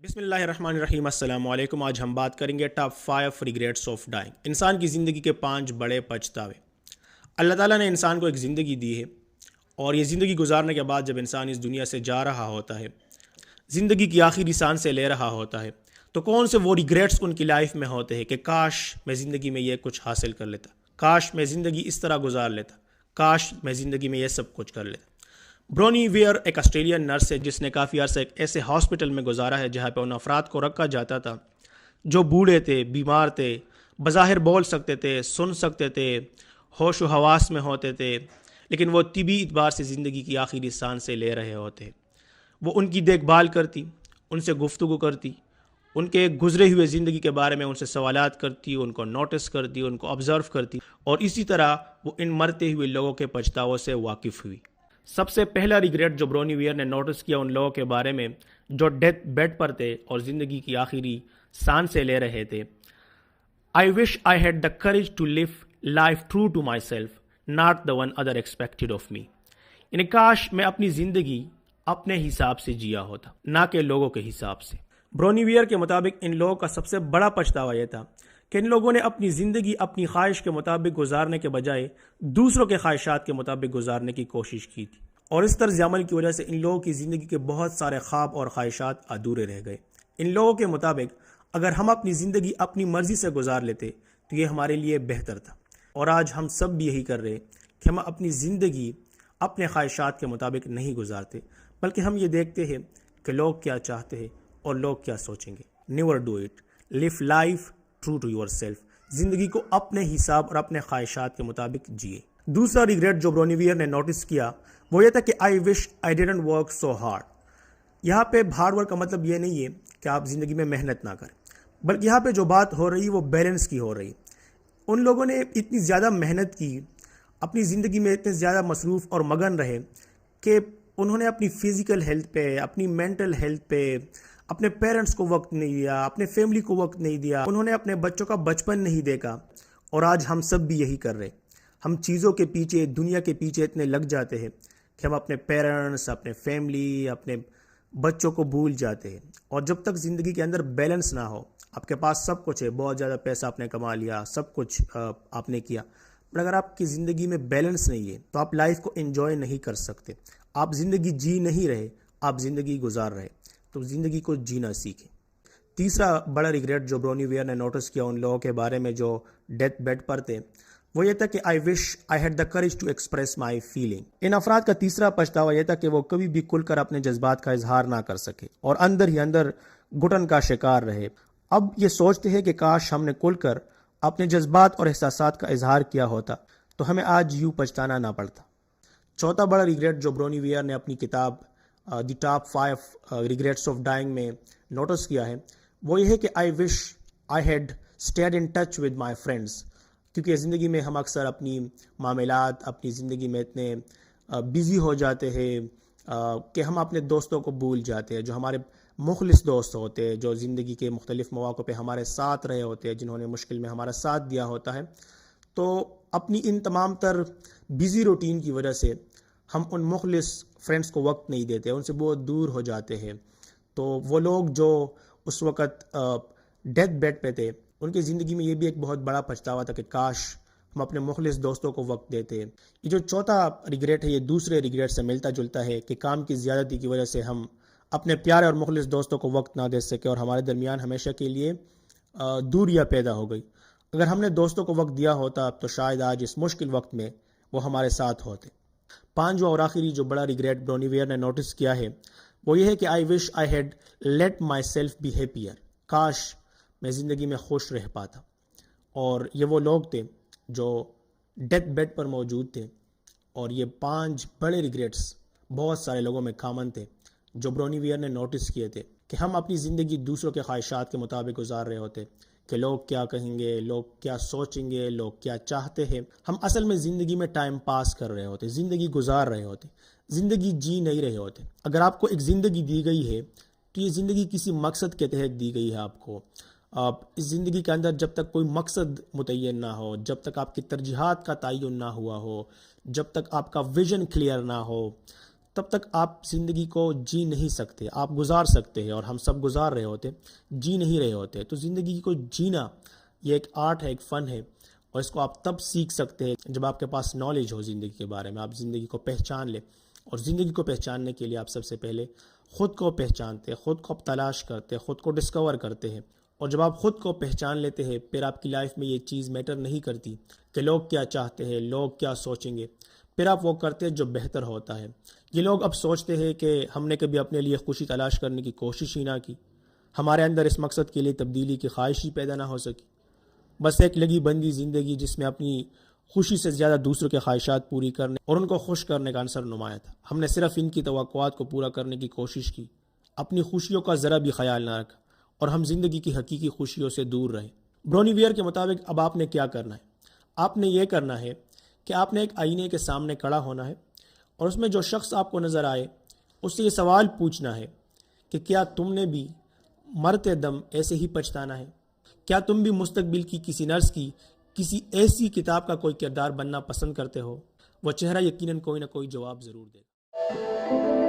بسم اللہ الرحمن الرحیم، السلام علیکم۔ آج ہم بات کریں گے ٹاپ 5 ریگریٹس آف ڈائنگ، انسان کی زندگی کے 5 بڑے پچھتاوے۔ اللہ تعالیٰ نے انسان کو ایک زندگی دی ہے، اور یہ زندگی گزارنے کے بعد جب انسان اس دنیا سے جا رہا ہوتا ہے، زندگی کی آخری سانس سے لے رہا ہوتا ہے، تو کون سے وہ ریگریٹس ان کی لائف میں ہوتے ہیں کہ کاش میں زندگی میں یہ کچھ حاصل کر لیتا، کاش میں زندگی اس طرح گزار لیتا، کاش میں زندگی میں یہ سب کچھ کر لیتا۔ برونی ویئر ایک آسٹریلین نرس ہے جس نے کافی عرصہ ایک ایسے ہاسپٹل میں گزارا ہے جہاں پہ ان افراد کو رکھا جاتا تھا جو بوڑھے تھے، بیمار تھے، بظاہر بول سکتے تھے، سن سکتے تھے، ہوش و حواس میں ہوتے تھے، لیکن وہ طبی اعتبار سے زندگی کی آخری سانسیں لے رہے ہوتے۔ وہ ان کی دیکھ بھال کرتی، ان سے گفتگو کرتی، ان کے گزرے ہوئے زندگی کے بارے میں ان سے سوالات کرتی، ان کو نوٹس کرتی، ان کو آبزرو کرتی، اور اسی طرح وہ ان مرتے ہوئے لوگوں کے پچھتاووں سے واقف ہوئی۔ سب سے پہلا ریگریٹ جو برونی ویئر نے نوٹس کیا ان لوگوں کے بارے میں جو ڈیتھ بیڈ پر تھے اور زندگی کی آخری سانسیں لے رہے تھے، I wish I had the courage to live life true to myself, not the one other expected of me۔ یعنی کاش میں اپنی زندگی اپنے حساب سے جیا ہوتا، نہ کہ لوگوں کے حساب سے۔ برونی ویئر کے مطابق ان لوگوں کا سب سے بڑا پچھتاوا یہ تھا کہ ان لوگوں نے اپنی زندگی اپنی خواہش کے مطابق گزارنے کے بجائے دوسروں کے خواہشات کے مطابق گزارنے کی کوشش کی تھی، اور اس طرز عمل کی وجہ سے ان لوگوں کی زندگی کے بہت سارے خواب اور خواہشات ادھورے رہ گئے۔ ان لوگوں کے مطابق اگر ہم اپنی زندگی اپنی مرضی سے گزار لیتے تو یہ ہمارے لیے بہتر تھا، اور آج ہم سب بھی یہی کر رہے کہ ہم اپنی زندگی اپنے خواہشات کے مطابق نہیں گزارتے، بلکہ ہم یہ دیکھتے ہیں کہ لوگ کیا چاہتے ہیں اور لوگ کیا سوچیں گے۔ Never do it, live life true to yourself, زندگی کو اپنے حساب اور اپنے خواہشات کے مطابق جیے۔ دوسرا ریگریٹ جو برونی ویئر نے نوٹس کیا وہ یہ تھا کہ I wish I didn't work so hard. یہاں پہ ہارڈ ورک کا مطلب یہ نہیں ہے کہ آپ زندگی میں محنت نہ کریں، بلکہ یہاں پہ جو بات ہو رہی ہے وہ بیلنس کی ہو رہی ہے۔ ان لوگوں نے اتنی زیادہ محنت کی، اپنی زندگی میں اتنے زیادہ مصروف اور مگن رہے کہ انہوں نے اپنی فزیکل ہیلتھ پہ، اپنی مینٹل ہیلتھ پہ، اپنے پیرنٹس کو وقت نہیں دیا، اپنے فیملی کو وقت نہیں دیا، انہوں نے اپنے بچوں کا بچپن نہیں دیکھا۔ اور آج ہم سب بھی یہی کر رہے، ہم چیزوں کے پیچھے، دنیا کے پیچھے اتنے لگ جاتے ہیں کہ ہم اپنے پیرنٹس، اپنے فیملی، اپنے بچوں کو بھول جاتے ہیں۔ اور جب تک زندگی کے اندر بیلنس نہ ہو، آپ کے پاس سب کچھ ہے، بہت زیادہ پیسہ آپ نے کما لیا، سب کچھ آپ نے کیا، پر اگر آپ کی زندگی میں بیلنس نہیں ہے تو آپ لائف کو انجوائے نہیں کر سکتے، آپ زندگی جی نہیں رہے، آپ زندگی گزار رہے۔ تو زندگی کو جینا سیکھیں۔ تیسرا بڑا ریگریٹ جو برونی ویئر نے نوٹس کیا ان لوگوں کے بارے میں جو ڈیتھ بیڈ پر تھے وہ یہ تھا کہ I wish I had the courage to express my feeling. ان افراد کا تیسرا پچھتاوا یہ تھا کہ وہ کبھی بھی کھل کر اپنے جذبات کا اظہار نہ کر سکے اور اندر ہی اندر گھٹن کا شکار رہے۔ اب یہ سوچتے ہیں کہ کاش ہم نے کھل کر اپنے جذبات اور احساسات کا اظہار کیا ہوتا تو ہمیں آج یوں پچھتانا نہ پڑتا۔ چوتھا بڑا ریگریٹ جو برونی ویئر نے اپنی کتاب the top 5 regrets of dying میں نوٹس کیا ہے وہ یہ ہے کہ I wish I had stayed in touch with my friends. کیونکہ زندگی میں ہم اکثر اپنی معاملات، اپنی زندگی میں اتنے بزی ہو جاتے ہیں کہ ہم اپنے دوستوں کو بھول جاتے ہیں، جو ہمارے مخلص دوست ہوتے ہیں، جو زندگی کے مختلف مواقع پہ ہمارے ساتھ رہے ہوتے ہیں، جنہوں نے مشکل میں ہمارا ساتھ دیا ہوتا ہے۔ تو اپنی ان تمام تر بزی روٹین کی وجہ سے ہم ان مخلص فرینڈس کو وقت نہیں دیتے، ان سے بہت دور ہو جاتے ہیں۔ تو وہ لوگ جو اس وقت ڈیتھ بیڈ پہ تھے ان کی زندگی میں یہ بھی ایک بہت بڑا پچھتاوا تھا کہ کاش ہم اپنے مخلص دوستوں کو وقت دیتے۔ یہ جو چوتھا ریگریٹ ہے یہ دوسرے ریگریٹ سے ملتا جلتا ہے کہ کام کی زیادتی کی وجہ سے ہم اپنے پیارے اور مخلص دوستوں کو وقت نہ دے سکے اور ہمارے درمیان ہمیشہ کے لیے دوریاں پیدا ہو گئی۔ اگر ہم نے دوستوں کو وقت دیا ہوتا تو شاید آج اس مشکل وقت میں وہ ہمارے ساتھ ہوتے۔ پانچواں اور آخری جو بڑا ریگریٹ برونی ویئر نے نوٹس کیا ہے وہ یہ ہے کہ I wish I had let myself be happier. کاش میں زندگی میں خوش رہ پاتا۔ اور یہ وہ لوگ تھے جو ڈیتھ بیڈ پر موجود تھے، اور یہ 5 بڑے ریگریٹس بہت سارے لوگوں میں کامن تھے جو برونی ویئر نے نوٹس کیے تھے کہ ہم اپنی زندگی دوسروں کے خواہشات کے مطابق گزار رہے ہوتے کہ لوگ کیا کہیں گے، لوگ کیا سوچیں گے، لوگ کیا چاہتے ہیں۔ ہم اصل میں زندگی میں ٹائم پاس کر رہے ہوتے، زندگی گزار رہے ہوتے، زندگی جی نہیں رہے ہوتے۔ اگر آپ کو ایک زندگی دی گئی ہے تو یہ زندگی کسی مقصد کے تحت دی گئی ہے آپ کو۔ اس زندگی کے اندر جب تک کوئی مقصد متعین نہ ہو، جب تک آپ کی ترجیحات کا تعین نہ ہوا ہو، جب تک آپ کا ویژن کلیئر نہ ہو، تب تک آپ زندگی کو جی نہیں سکتے. آپ گزار سکتے ہیں اور ہم سب گزار رہے ہوتے, جی نہیں رہے ہوتے. تو زندگی کو جینا یہ ایک آرٹ ہے, ایک فن ہے, اور اس کو آپ تب سیکھ سکتے ہیں جب آپ کے پاس نالج ہو زندگی کے بارے میں, آپ زندگی کو پہچان لیں. اور زندگی کو پہچاننے کے لیے آپ سب سے پہلے خود کو پہچانتے ہیں, خود کو آپ تلاش کرتے ہیں, خود کو ڈسکور کرتے ہیں. اور جب آپ خود کو پہچان لیتے ہیں, پھر آپ کی لائف میں یہ چیز میٹر نہیں کرتی کہ لوگ کیا چاہتے ہیں, لوگ کیا سوچیں گے. پھر آپ وہ کرتے ہیں جو بہتر ہوتا ہے. یہ لوگ اب سوچتے ہیں کہ ہم نے کبھی اپنے لیے خوشی تلاش کرنے کی کوشش ہی نہ کی, ہمارے اندر اس مقصد کے لیے تبدیلی کی خواہش ہی پیدا نہ ہو سکی. بس ایک لگی بندی زندگی جس میں اپنی خوشی سے زیادہ دوسروں کے خواہشات پوری کرنے اور ان کو خوش کرنے کا عنصر نمایاں تھا. ہم نے صرف ان کی توقعات کو پورا کرنے کی کوشش کی, اپنی خوشیوں کا ذرا بھی خیال نہ رکھا, اور ہم زندگی کی حقیقی خوشیوں سے دور رہے. برونی ویئر کے مطابق اب آپ نے کیا کرنا ہے؟ آپ نے یہ کرنا ہے کہ آپ نے ایک آئینے کے سامنے کھڑا ہونا ہے, اور اس میں جو شخص آپ کو نظر آئے اس سے یہ سوال پوچھنا ہے کہ کیا تم نے بھی مرتے دم ایسے ہی پچھتانا ہے؟ کیا تم بھی مستقبل کی کسی نرس کی کسی ایسی کتاب کا کوئی کردار بننا پسند کرتے ہو؟ وہ چہرہ یقیناً کوئی نہ کوئی جواب ضرور دے گا.